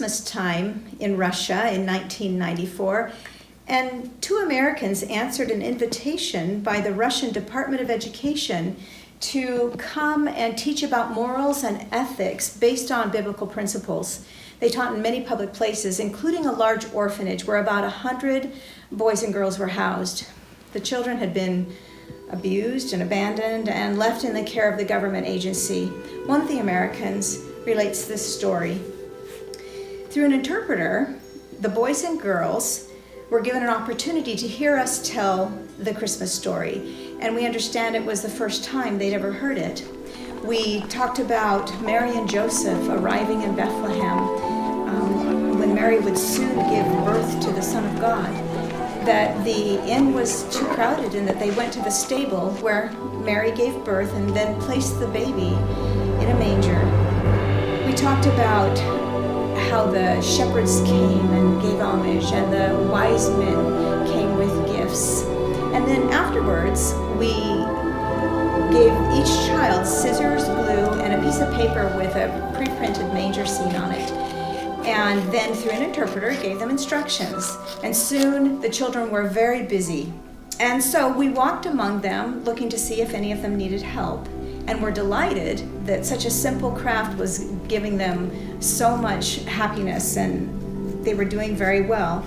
Christmas time in Russia in 1994, and two Americans answered an invitation by the Russian Department of Education to come and teach about morals and ethics based on biblical principles. They taught in many public places, including a large orphanage where about 100 boys and girls were housed. The children had been abused and abandoned and left in the care of the government agency. One of the Americans relates this story. Through an interpreter, the boys and girls were given an opportunity to hear us tell the Christmas story, and we understand it was the first time they'd ever heard it. We talked about Mary and Joseph arriving in Bethlehem when Mary would soon give birth to the Son of God, that the inn was too crowded and that they went to the stable where Mary gave birth and then placed the baby in a manger. We talked about how the shepherds came and gave homage and the wise men came with gifts. And then afterwards, we gave each child scissors, glue, and a piece of paper with a pre-printed manger scene on it. And then through an interpreter, gave them instructions. And soon the children were very busy. And so we walked among them, looking to see if any of them needed help. And were delighted that such a simple craft was giving them so much happiness, and they were doing very well.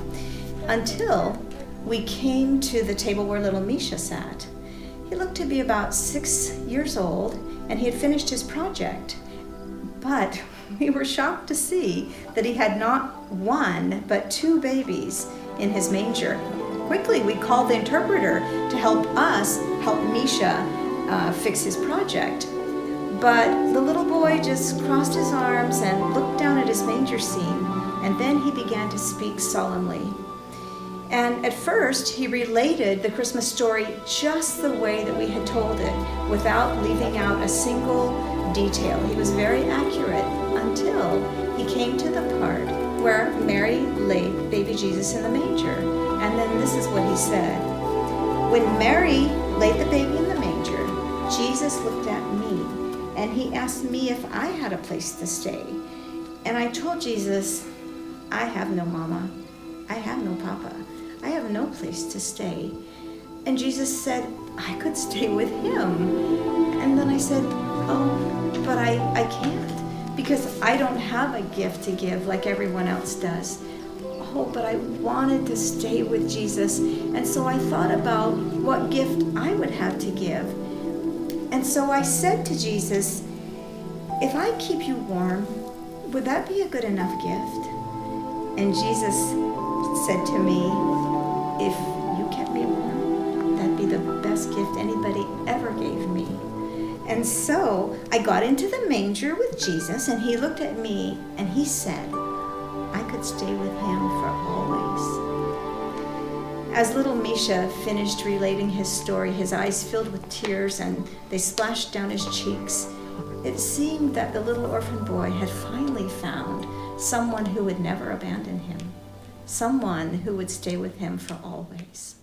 Until we came to the table where little Misha sat. He looked to be about 6 years old, and he had finished his project. But we were shocked to see that he had not one, but two babies in his manger. Quickly, we called the interpreter to help Misha fix his project. But the little boy just crossed his arms and looked down at his manger scene, and then he began to speak solemnly. And at first, he related the Christmas story just the way that we had told it, without leaving out a single detail. He was very accurate until he came to the part where Mary laid baby Jesus in the manger. And then this is what he said. When Mary laid the baby in the manger, Jesus looked at me and he asked me if I had a place to stay. And I told Jesus, I have no mama. I have no papa. I have no place to stay. And Jesus said, I could stay with him. And then I said, oh, but I can't, because I don't have a gift to give like everyone else does. Oh, but I wanted to stay with Jesus. And so I thought about what gift I would have to give. And so I said to Jesus, if I keep you warm, would that be a good enough gift? And Jesus said to me, if you kept me warm, that'd be the best gift anybody ever gave me. And so I got into the manger with Jesus, and he looked at me and he said, I could stay with him for always. As little Misha finished relating his story, his eyes filled with tears and they splashed down his cheeks. It seemed that the little orphan boy had finally found someone who would never abandon him, someone who would stay with him for always.